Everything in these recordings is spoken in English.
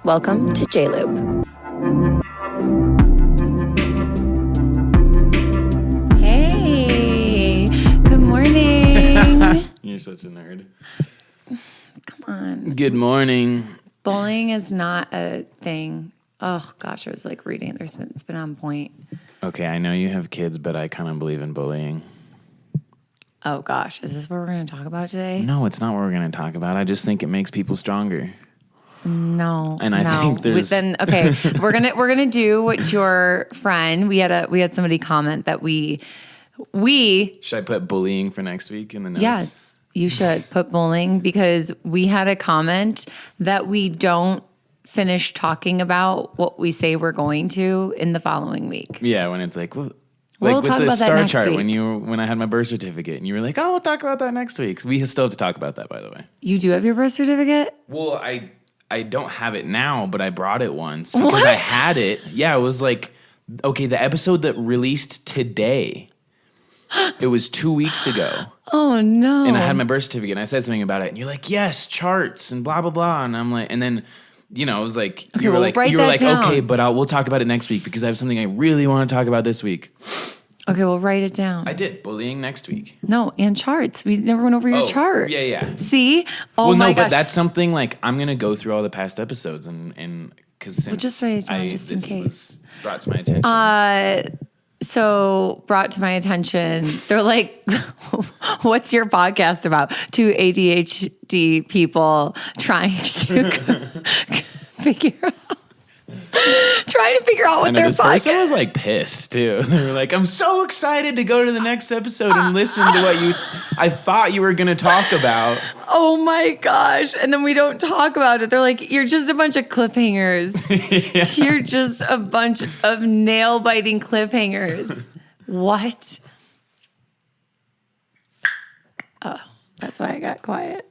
Welcome to JLoop. Hey, good morning. You're such a nerd. Come on. Good morning. Bullying is not a thing. Oh, gosh, I was like reading. It's been on point. Okay, I know you have kids, but I kind of believe in bullying. Oh, gosh. Is this what we're going to talk about today? No, it's not what we're going to talk about. I just think it makes people stronger. No. And I think there's... Okay, we're gonna do what your friend, we had somebody comment that we... Should I put bullying for next week in the notes? Yes, you should put bullying because we had a comment that we don't finish talking about what we say we're going to in the following week. Yeah, when it's like, well, we'll with talk the about that star next chart week. when I had my birth certificate and you were like, oh, we'll talk about that next week. We still have to talk about that, by the way. You do have your birth certificate? Well, I don't have it now, but I brought it once because What? I had it. Yeah, it was like, okay, the episode that released today, it was 2 weeks ago. Oh, no. And I had my birth certificate and I said something about it and you're like, yes, charts and blah, blah, blah. And I'm like, and then, you know, it was like, Okay, you were well, like, write that down. okay, but we'll talk about it next week because I have something I really want to talk about this week. Okay, well, write it down. I did bullying next week. No, and charts. We never went over your chart. Yeah. See? Oh, Well, my no, gosh. but that's something like I'm going to go through all the past episodes and because since just write it down just in this case. was brought to my attention. So brought to my attention, they're like, what's your podcast about? Two ADHD people trying to figure out what And their this person podcast. was like pissed too. They were like, I'm so excited to go to the next episode and listen to what I thought you were going to talk about. Oh my gosh. And then we don't talk about it. They're like, you're just a bunch of cliffhangers. Yeah. You're just a bunch of nail biting cliffhangers. What? Oh, that's why I got quiet.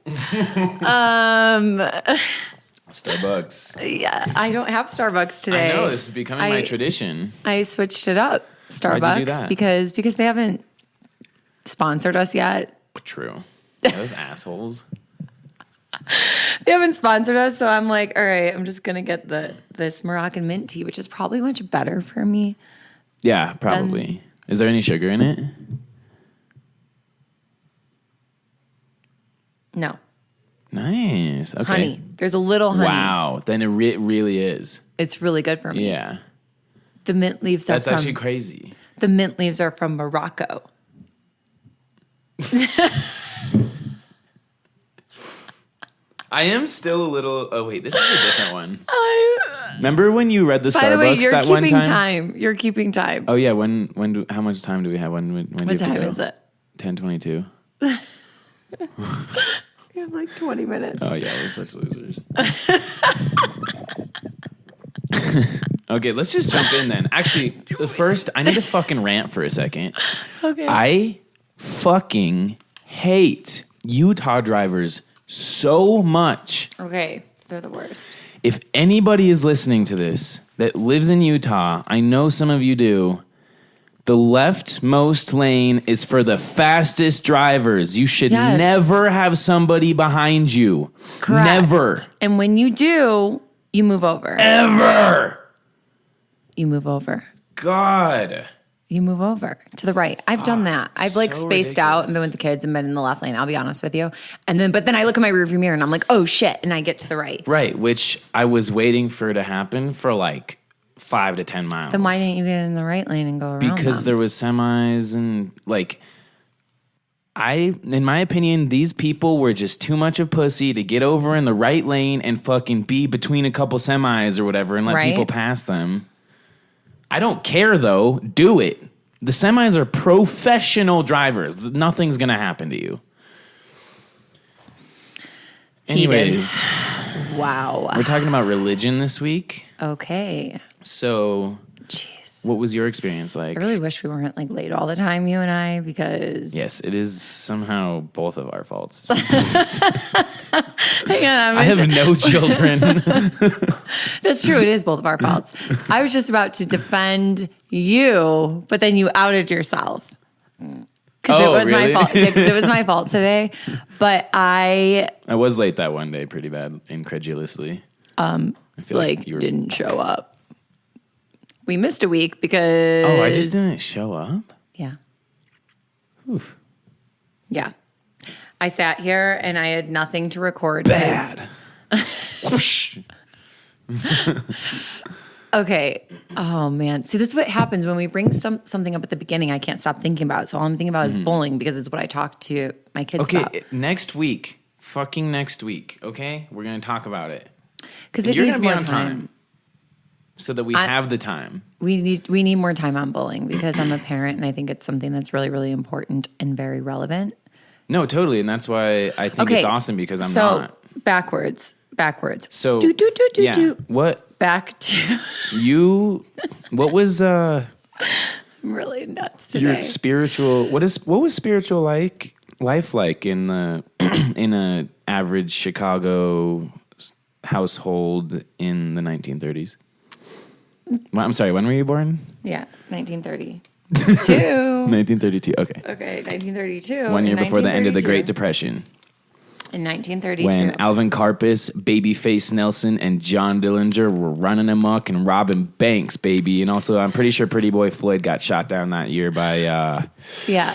Starbucks. Yeah, I don't have Starbucks today. I know, this is becoming my tradition. I switched it up, Starbucks, Why'd you do that? because they haven't sponsored us yet. True. Those assholes. They haven't sponsored us, so I'm like, all right, I'm just gonna get this Moroccan mint tea, which is probably much better for me. Yeah, probably. Is there any sugar in it? No. Nice. Okay. Honey. There's a little honey. Wow. Then it really is. It's really good for me. Yeah. The mint leaves That's are from actually crazy. the mint leaves are from Morocco. I am still a little. Oh wait, this is a different one. Remember when you read the By the way, Starbucks you're that one keeping time? time. You're keeping time. Oh yeah. How much time do we have? When do you What have to time go? is it? 10:22. We have like 20 minutes. Oh yeah, we're such losers. Okay, let's just jump in then. Actually, first I need to fucking rant for a second. Okay. I fucking hate Utah drivers so much. Okay. They're the worst. If anybody is listening to this that lives in Utah, I know some of you do, the leftmost lane is for the fastest drivers. You should Yes. never have somebody behind you. Correct. Never. And when you do, you move over. Ever. You move over. God. You move over to the right. I've done that. I've like so spaced out and been with the kids and been in the left lane. I'll be honest with you. But then I look at my rearview mirror and I'm like, oh shit. And I get to the right. Right, which I was waiting for to happen for like 5 to 10 miles. Then why didn't you get in the right lane and go around Because them? there was semis and like, in my opinion, these people were just too much of pussy to get over in the right lane and fucking be between a couple semis or whatever and let Right. people pass them. I don't care though. Do it. The semis are professional drivers. Nothing's going to happen to you. Anyways, Wow. we're talking about religion this week. Okay. So, Jeez. what was your experience like? I really wish we weren't like late all the time, you and I, because Yes, it is somehow both of our faults. hang on, I have no children. That's true. It is both of our faults. I was just about to defend you, but then you outed yourself. Because it was really? my fault. Yeah, 'cause it was my fault today. But I was late that one day pretty bad, incredulously. I feel like you didn't show up. We missed a week because... Oh, I just didn't show up? Yeah. Oof. Yeah. I sat here and I had nothing to record. Bad. Whoosh. Okay. Oh, man. See, this is what happens when we bring something up at the beginning I can't stop thinking about. So all I'm thinking about is bowling because it's what I talk to my kids about. Okay, next week. Fucking next week, okay? We're going to talk about it. Because it needs more time. So that we have the time. We need more time on bowling because I'm a parent and I think it's something that's really, really important and very relevant. No, totally. And that's why I think it's awesome because I'm not. Backwards. So, what? Back to... What was... I'm really nuts today. Your spiritual... What was spiritual life like in the in a average Chicago household in the 1930s? Well, I'm sorry, when were you born? Yeah, 1932. 1932, okay. Okay, 1932. 1 year before the end of the Great Depression. In 1932. When Alvin Karpis, Babyface Nelson, and John Dillinger were running amok and robbing banks, baby. And also, I'm pretty sure Pretty Boy Floyd got shot down that year by... yeah.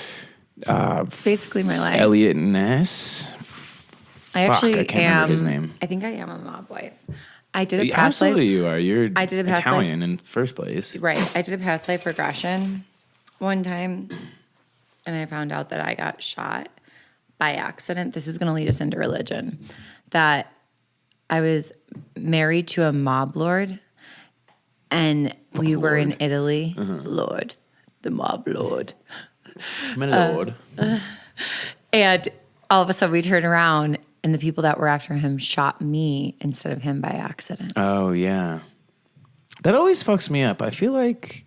It's basically my life. Elliot Ness. I actually I can't remember his name. I think I am a mob wife. I did a past life. Absolutely you are. You're I did a past Italian life. in first place. Right. I did a past life regression one time, and I found out that I got shot by accident. This is going to lead us into religion. That I was married to a mob lord, and we were in Italy. Lord, the mob lord. My lord. And all of a sudden we turned around and the people that were after him shot me instead of him by accident. Oh, yeah. That always fucks me up. I feel like...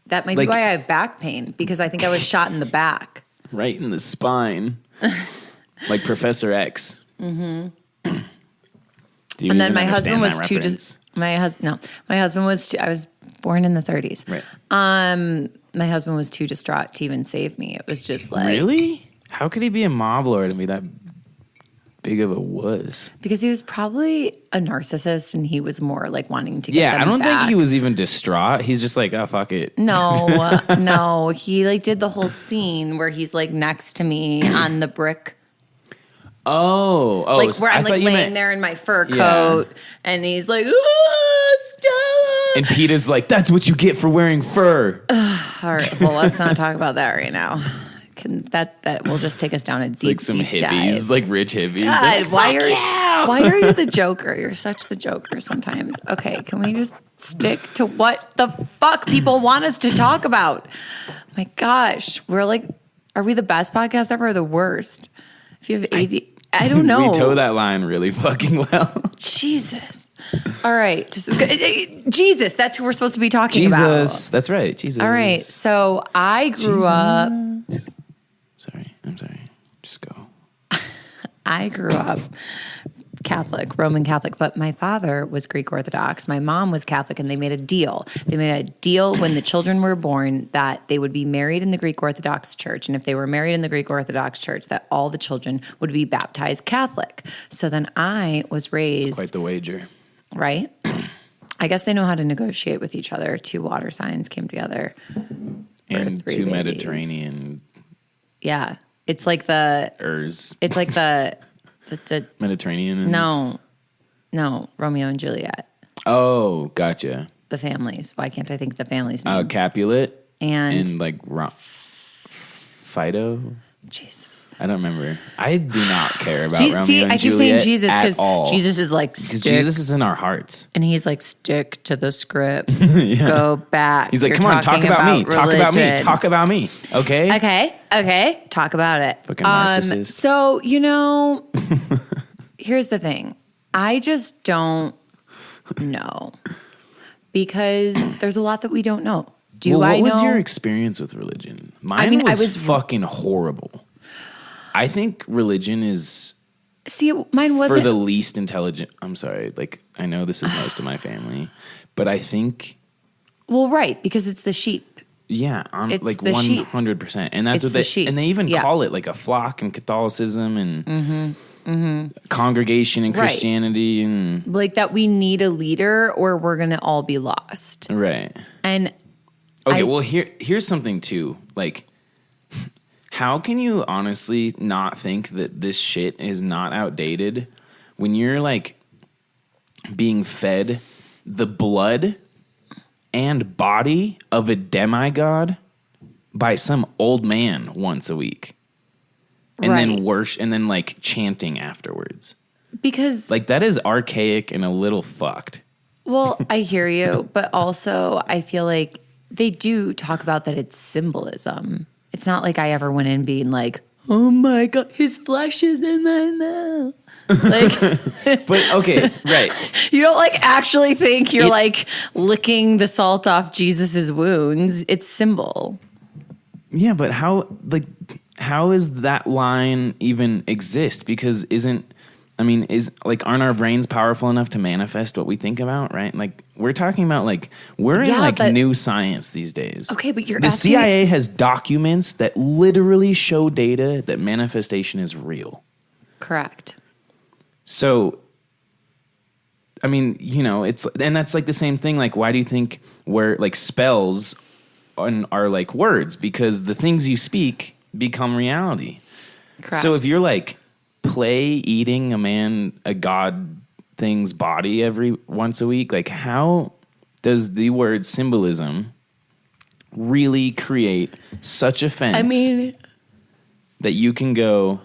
That might be why I have back pain, because I think I was shot in the back. Right in the spine. Like Professor X. Mm-hmm. And then my husband was my husband was I was born in the 30s. Right. My husband was too distraught to even save me. It was just like... Really? How could he be a mob lord and be that big of a wuss? Because he was probably a narcissist and he was more like wanting to get them I don't back. think he was even distraught. He's just like, oh, fuck it. No. He like did the whole scene where he's like next to me on the brick. Oh. Like where I'm like laying there in my fur coat and he's like, oh, Stella. And Peter's like, that's what you get for wearing fur. All right. Well, let's not talk about that right now. That will just take us down a deep, like some deep hippies, dive. Like rich hippies. God, like, why are you the Joker? You're such the Joker sometimes. Okay, can we just stick to what the fuck people want us to talk about? My gosh, we're like, are we the best podcast ever or the worst? If you have AD, I don't know. We toe that line really fucking well. Jesus. All right. Jesus, that's who we're supposed to be talking about. Jesus, that's right. Jesus. All right. So I grew up. I'm sorry. Just go. I grew up Catholic, Roman Catholic, but my father was Greek Orthodox. My mom was Catholic, and they made a deal. They made a deal when the children were born that they would be married in the Greek Orthodox Church. And if they were married in the Greek Orthodox Church, that all the children would be baptized Catholic. So then I was raised. It's quite the wager. Right? I guess they know how to negotiate with each other. 2 water signs came together. And 2 babies. Mediterranean. Yeah. It's like the... It's like the Mediterranean? No, Romeo and Juliet. Oh, gotcha. The families. Why can't I think the families' names? Capulet. And like Fido. Jesus. I don't remember. I do not care about Romeo and Juliet. I keep saying Jesus because Jesus is like because Jesus is in our hearts, and he's like stick to the script. Go back. He's like, come on, talk about me. Talk about me. Talk about me. Okay. Okay. Talk about it. Fucking narcissist. So here's the thing. I just don't know because there's a lot that we don't know. What was your experience with religion? Mine was fucking horrible. I think religion is mine wasn't for the least intelligent. I'm sorry. Like, I know this is most of my family, but I think. Well, right. Because it's the sheep. Yeah. It's like the 100%. And that's it's what the sheep. and they even call it like a flock in Catholicism. And congregation and Right. Christianity and Like that we need a leader or we're going to all be lost. right. And Okay, well here's something too. Like, how can you honestly not think that this shit is not outdated when you're like being fed the blood and body of a demigod by some old man once a week, and Right. then worship and then like chanting afterwards? because, Like, that is archaic and a little fucked. well, I hear you, but also I feel like they do talk about that it's symbolism. It's not like I ever went in being like, oh my God, his flesh is in my mouth. Like, But okay, right. you don't like actually think you're like licking the salt off Jesus's wounds. It's symbol. Yeah, but how is that line even exist? Because aren't our brains powerful enough to manifest what we think about, right? Like, we're talking about we're in but- new science these days. Okay, but you're the asking me- CIA has documents that literally show data that manifestation is real. Correct. So, and that's like the same thing. Like, why do you think spells are like words? Because the things you speak become reality. Correct. So if you're like eating a god thing's body every once a week, like, how does the word symbolism really create such offense? I mean, that you can go,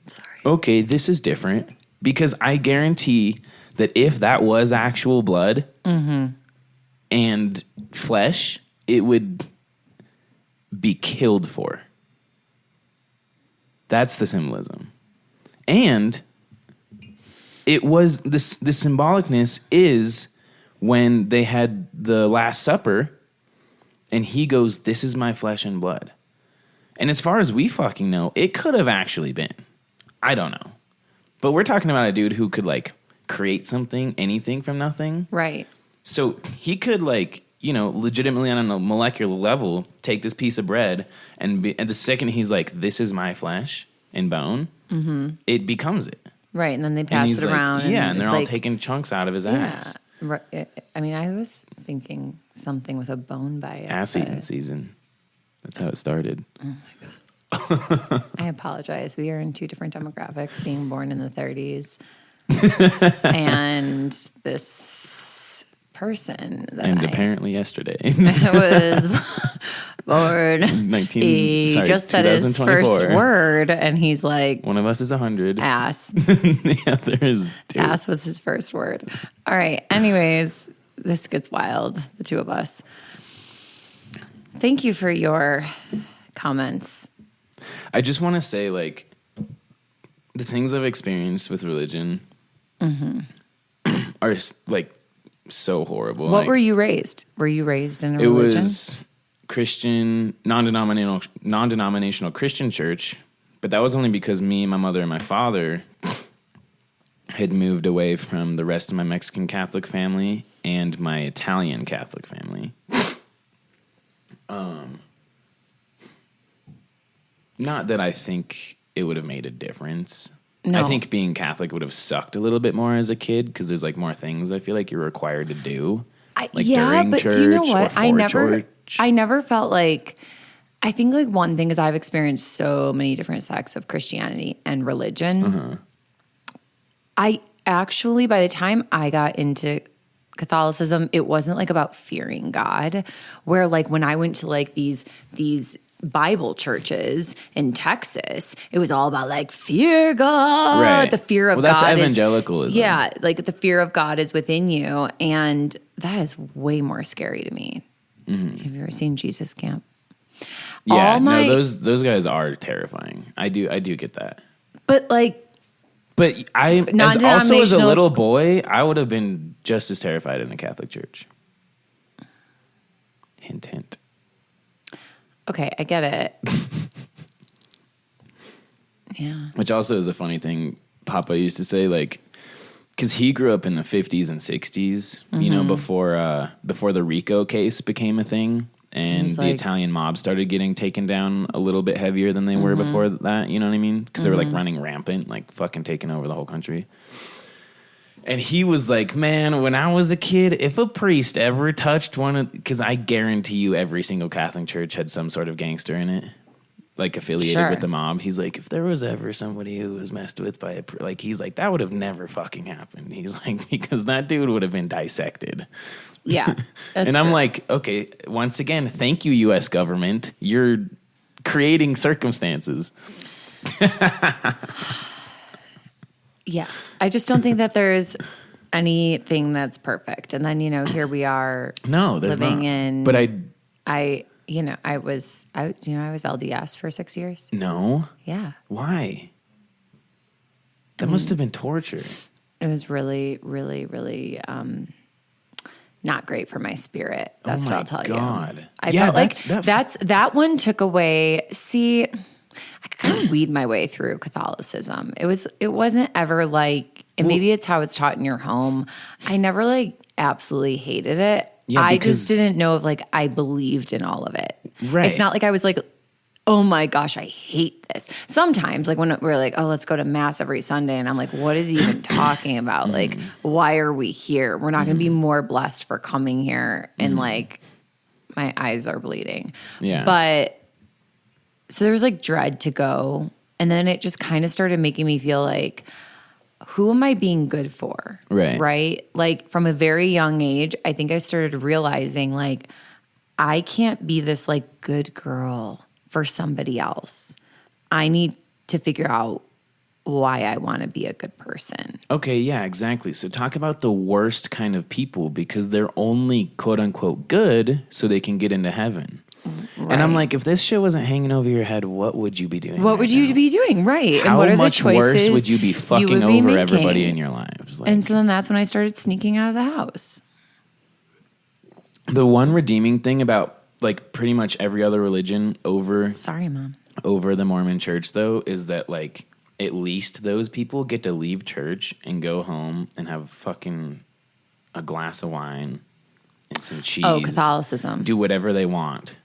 sorry. okay, this is different. Because I guarantee that if that was actual blood and flesh, it would be killed for. That's the symbolism. And it was the symbolicness is when they had the Last Supper and he goes, this is my flesh and blood. And as far as we fucking know, it could have actually been. I don't know. But we're talking about a dude who could create something, anything from nothing. Right. So he could legitimately on a molecular level take this piece of bread and the second he's like, this is my flesh and bone, it becomes it. Right. And then they And pass he's it like, around. yeah, and they're it's all like, taking chunks out of his ass. Right. I mean, I was thinking something with a bone by it. Ass eating but season. That's how it started. I apologize. We are in two different demographics, being born in the 30s. And this person that And I apparently yesterday. was born, 19 he sorry, just said his first 2024. word, and he's like, One of us is 100. ass. The other is 2. Ass was his first word. All right. Anyways, this gets wild, the two of us. Thank you for your comments. I just want to say, the things I've experienced with religion are so horrible. What were you raised? Were you raised in a It religion? was Christian, non-denominational Christian church, but that was only because me, my mother, and my father had moved away from the rest of my Mexican Catholic family and my Italian Catholic family. Not that I think it would have made a difference. No. I think being Catholic would have sucked a little bit more as a kid because there's more things I feel like you're required to do. During but church do you know or what? for church. I never felt like. I think one thing is I've experienced so many different sects of Christianity and religion. I actually, by the time I got into Catholicism, it wasn't about fearing God. Where when I went to these Bible churches in Texas, it was all about fear God. Right. The fear of well, that's God evangelicalism. Yeah, the fear of God is within you, and that is way more scary to me. Have you ever seen Jesus Camp? Yeah, those guys are terrifying. I do get that. But But I, as a Non-denominational- little boy, I would have been just as terrified in a Catholic church. Hint, hint. okay, I get it. Yeah. Which also is a funny thing Papa used to say, because he grew up in the 50s and 60s, before the RICO case became a thing. and He's the like- Italian mob started getting taken down a little bit heavier than they were before that. You know what I mean? Because they were like running rampant, like fucking taking over the whole country. And he was like, man, when I was a kid, if a priest ever touched one of, because I guarantee you every single Catholic church had some sort of gangster in it, like affiliated with the mob. He's like, if there was ever somebody who was messed with by like, he's like, that would have never fucking happened. He's like, because that dude would have been dissected. Yeah. And I'm like, okay, once again, thank you, U.S. government. You're creating circumstances. Yeah. I just don't think that there's anything that's perfect. And then, here we are No, there's living not. in. But I was LDS for 6 years. no. Yeah. Why? That must have been torture. It was really, really, really not great for my spirit. That's what I'll tell you. I felt like that one took away. See, I could kind of weed my way through Catholicism. It wasn't ever like, and maybe it's how it's taught in your home. I never like absolutely hated it. Yeah, I just didn't know if like I believed in all of it. Right. It's not like I was like, oh my gosh, I hate this. Sometimes, like when we're like, oh, let's go to mass every Sunday. And I'm like, what is he even talking about? Like, why are we here? We're not going to be more blessed for coming here. And like, my eyes are bleeding. Yeah. But so there was like dread to go. And then it just kind of started making me feel like, who am I being good for? Right. Right? Like from a very young age, I think I started realizing like, I can't be this like good girl for somebody else. I need to figure out why I want to be a good person. Okay, yeah, exactly. So talk about the worst kind of people because they're only quote unquote good so they can get into heaven. Right. And I'm like, if this shit wasn't hanging over your head, what would you be doing? What would you be doing? Right. How and what are much the choices worse would you be fucking over everybody in your lives? Like, and so then that's when I started sneaking out of the house. The one redeeming thing about like pretty much every other religion over the Mormon church though is that like at least those people get to leave church and go home and have fucking a glass of wine and some cheese. Oh, Catholicism. Do whatever they want.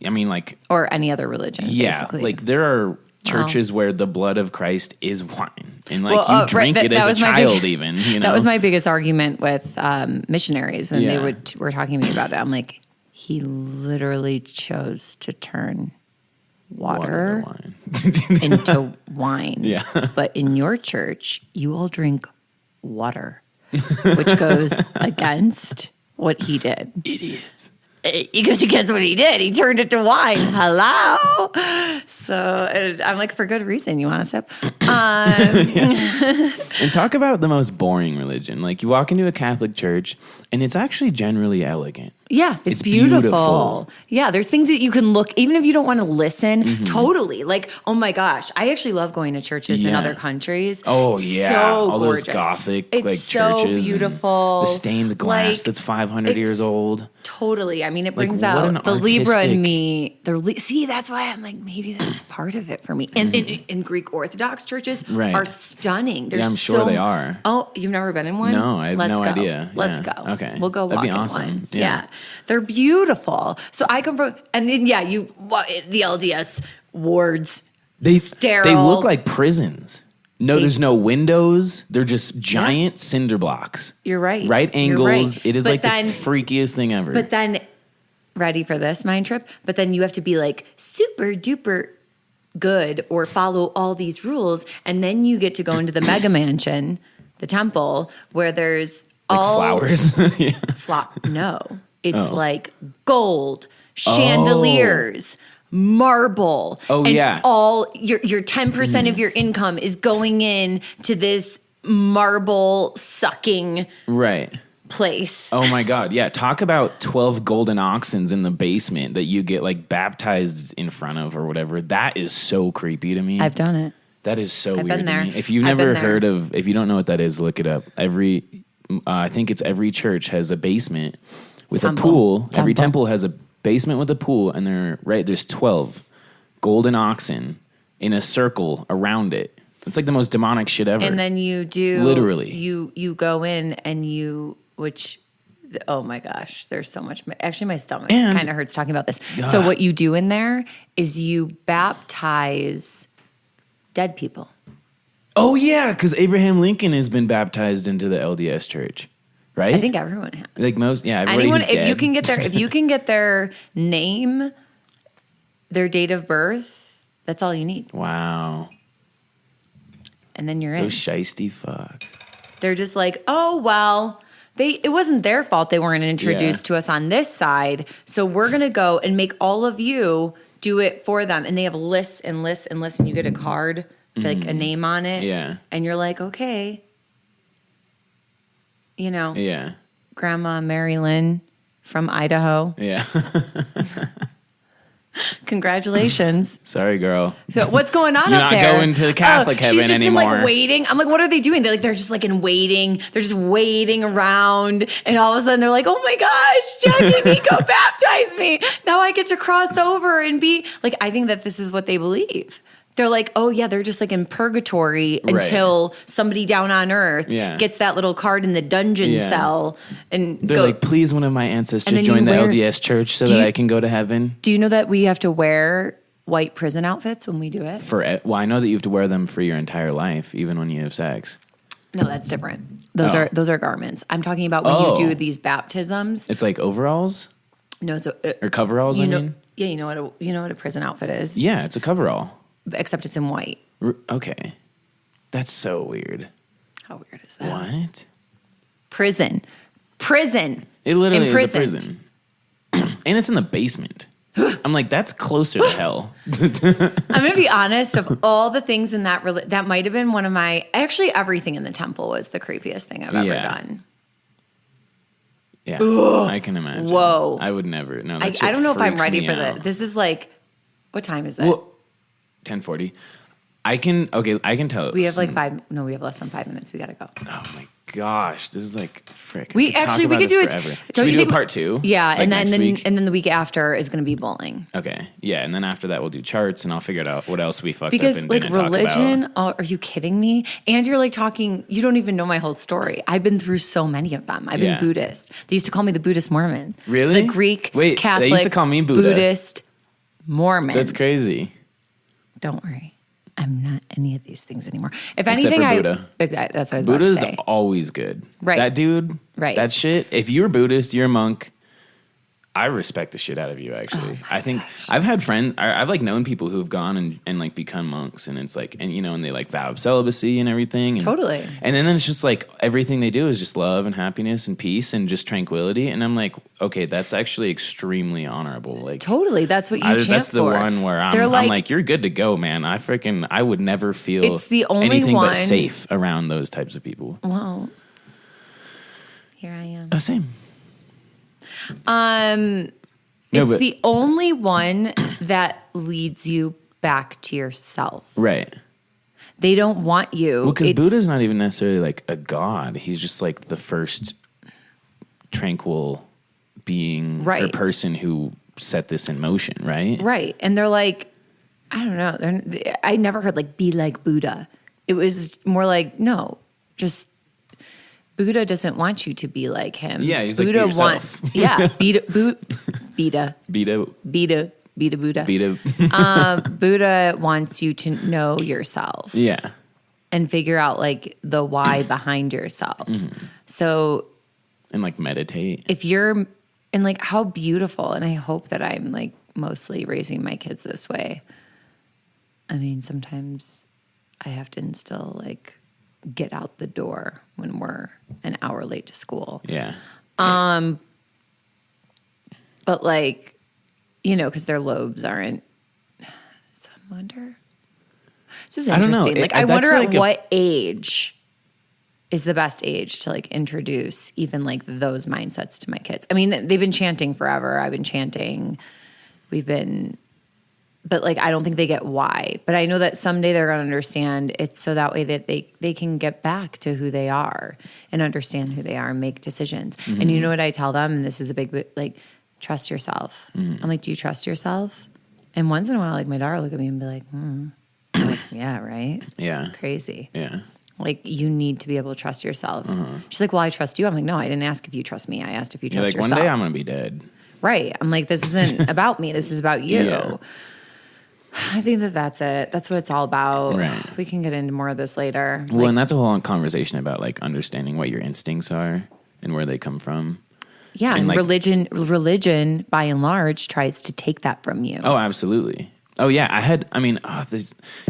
I mean like or any other religion. Yeah. Basically. Like there are churches where the blood of Christ is wine. And like you drink it as a child even. You know? That was my biggest argument with missionaries when they were talking to me about it. I'm like, he literally chose to turn water into wine. Yeah. But in your church, you all drink water, which goes against what he did. Idiots. It goes against what he did. He turned it to wine. Hello. So I'm like, for good reason. You want to sip? And talk about the most boring religion. Like you walk into a Catholic church and it's actually generally elegant. Yeah, it's beautiful. Yeah, there's things that you can look, even if you don't want to listen, totally. Like, oh my gosh, I actually love going to churches in other countries. Oh, yeah. So all gorgeous. Those Gothic it's like so churches. Beautiful. The stained glass that's 500 years old. Totally. I mean, it brings like, out the Libra in me. See, that's why I'm like, maybe that's part of it for me. And in Greek Orthodox churches are stunning. Yeah, I'm sure they are. Oh, you've never been in one? No, I have no idea. Let's go. Okay. We'll go walk That'd be in awesome. one. Yeah. They're beautiful. So I come from, and then, the LDS wards, sterile. They look like prisons. No, there's no windows. They're just giant cinder blocks. You're right. Right angles. Right. It is the freakiest thing ever. But then, ready for this mind trip? But then you have to be like super duper good or follow all these rules. And then you get to go into the mega mansion, the temple, where there's like all flowers. No, it's like gold, chandeliers, marble. And all your 10% of your income is going in to this marble sucking place. Oh my God. Yeah. Talk about 12 golden oxens in the basement that you get like baptized in front of or whatever. That is so creepy to me. I've done it. That is so weird been there. to me. If you've never heard of, if you don't know what that is, look it up. I think it's every church has a basement with a pool. Every temple has a basement with a pool, and there's 12 golden oxen in a circle around it. It's like the most demonic shit ever. And then you do literally you go in and which Oh my gosh, there's so much. Actually, my stomach And- kind of hurts talking about this. So what you do in there is you baptize dead people. Oh yeah, because Abraham Lincoln has been baptized into the LDS Church, right? I think everyone has. like most, yeah. Everybody Anyone, who's if dead. you can get their name, their date of birth, that's all you need, Wow, and then you're in. those shiesty fucks. They're just like, oh well. It wasn't their fault they weren't introduced to us on this side, so we're gonna go and make all of you do it for them. And they have lists and lists and lists, and you get a card, like a name on it. Yeah. And you're like, okay. You know, Yeah, Grandma Mary Lynn from Idaho. yeah. Congratulations. Sorry, girl. So what's going on You're up not there? going to the Catholic heaven she's just anymore. Been like waiting. I'm like, what are they doing? They're just like in waiting. They're just waiting around, and all of a sudden they're like, oh my gosh, Jackie, Nico, baptize me. Now I get to cross over and be like. I think that this is what they believe. They're like, oh yeah, they're just like in purgatory until somebody down on earth gets that little card in the dungeon cell, and they're like, please, one of my ancestors join the LDS Church so that I can go to heaven. Do you know that we have to wear white prison outfits when we do it? Well, I know that you have to wear them for your entire life, even when you have sex. No, that's different. Those are garments. I'm talking about when you do these baptisms. It's like overalls. No, it's or coveralls. You I know, mean, yeah, you know what a prison outfit is. Yeah, it's a coverall. Except it's in white. Okay, that's so weird. How weird is that? What? Prison. It literally is a prison, and it's in the basement. I'm like, that's closer to hell. I'm gonna be honest. Of all the things in that might have been one of my. Actually, everything in the temple was the creepiest thing I've ever done. Yeah, I can imagine. Whoa, I would never. No, I don't know if I'm ready for that. This is like, what time is that? Well, 10:40. I can tell. We have like we have less than 5 minutes. We gotta go. Oh my gosh, this is like frick. We could do it. Should we do a part 2? Yeah, like and then week? and then the week after is gonna be bowling. Okay, yeah, and then after that we'll do charts, and I'll figure it out what else we fucked because up and like didn't religion. talk about. Are you kidding me? And you're like talking. You don't even know my whole story. I've been through so many of them. I've been Buddhist. They used to call me the Buddhist Mormon. Really? The Greek they Catholic. used to call me Buddha. Buddhist Mormon. That's crazy. Don't worry. I'm not any of these things anymore. If Except anything, for Buddha. That's what I was about to say. Buddha's always good. Right. That dude. Right. That shit. If you're Buddhist, you're a monk. I respect the shit out of you, actually. I think I've had friends, I've like known people who've gone and like become monks, and it's like, and you know, and they like vow of celibacy and everything. And, Totally. And then it's just like everything they do is just love and happiness and peace and just tranquility. And I'm like, okay, that's actually extremely honorable. Like totally. That's what you chant that's the for. one where I'm like, you're good to go, man. I would never feel it's the only anything one, but safe around those types of people. Well, here I am. Same. It's the only one that leads you back to yourself. Right. They don't want you. Well, because Buddha's not even necessarily like a god. He's just like the first tranquil being or person who set this in motion, right? Right. And they're like, I don't know. I never heard like, be like Buddha. It was more like, no, just Buddha doesn't want you to be like him. Yeah, he's Buddha like, be yourself. Buddha wants you to know yourself. Yeah. And figure out like the why behind yourself. Mm-hmm. So. And like meditate. If you're, and like how beautiful, and I hope that I'm like mostly raising my kids this way. I mean, sometimes I have to instill like, get out the door when we're an hour late to school. Yeah. But like, you know, because their lobes aren't. So I wonder. This is interesting. I don't know. Like, I wonder at what age is the best age to like introduce even like those mindsets to my kids. I mean, they've been chanting forever. I've been chanting. But like, I don't think they get why. But I know that someday they're going to understand it's so that way that they can get back to who they are and understand who they are and make decisions. Mm-hmm. And you know what I tell them? And this is a big, like, trust yourself. Mm-hmm. I'm like, do you trust yourself? And once in a while, like my daughter will look at me and be like, I'm like, yeah, right? Yeah. Crazy. Yeah. Like, you need to be able to trust yourself. She's like, well, I trust you. I'm like, no, I didn't ask if you trust me. I asked if you You're trust like, yourself. one day I'm going to be dead. Right. I'm like, this isn't about me. This is about you. Yeah. I think that's it. That's what it's all about. Right. We can get into more of this later. Well, and that's a whole conversation about like understanding what your instincts are and where they come from. Yeah, and like, religion by and large tries to take that from you. Oh, absolutely. Oh yeah,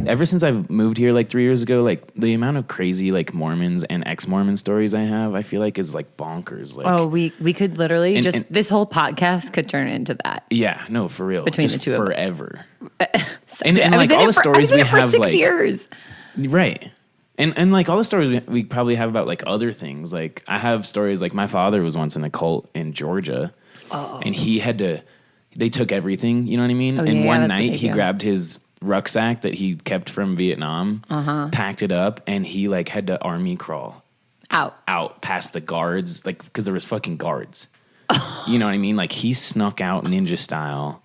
ever since I've moved here like 3 years ago, like the amount of crazy like Mormons and ex-Mormon stories I have, I feel like is like bonkers. Like, we could literally this whole podcast could turn into that. Yeah, no, for real. Between just the two forever. And like all the stories we have, 6 years. Right. And like all the stories we probably have about like other things. Like I have stories like my father was once in a cult in Georgia, and they took everything. You know what I mean? And one night he grabbed his rucksack that he kept from Vietnam, packed it up, and he like had to army crawl out past the guards, like because there was fucking guards. You know what I mean? Like he snuck out ninja style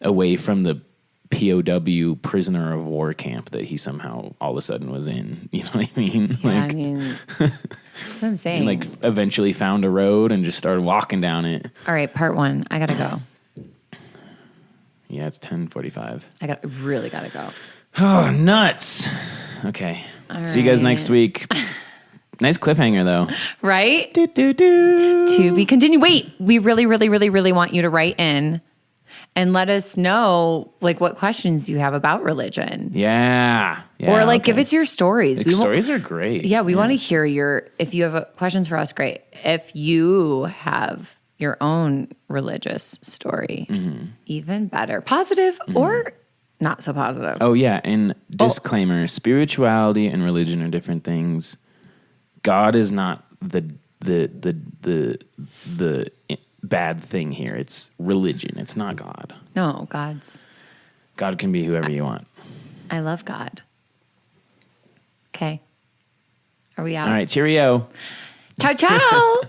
away from the POW prisoner of war camp that he somehow all of a sudden was in. You know what I mean? Yeah, I mean, that's what I'm saying. And like eventually found a road and just started walking down it. All right, part 1. I gotta go. Yeah, it's 10:45. I really gotta go. Oh, nuts. Okay. See you guys next week. Nice cliffhanger though. Right? Do, do, do. To be continued. Wait, we really, really, really, really want you to write in and let us know like what questions you have about religion. Yeah. Or like give us your stories. Stories are great. Yeah, we want to hear if you have questions for us, great. If you have your own religious story, even better. Positive or not so positive. Oh yeah, and disclaimer, spirituality and religion are different things. God is not the bad thing here. It's religion. It's not God. No, God can be whoever you want. I love God. Okay. Are we out? All right, cheerio. Ciao, ciao.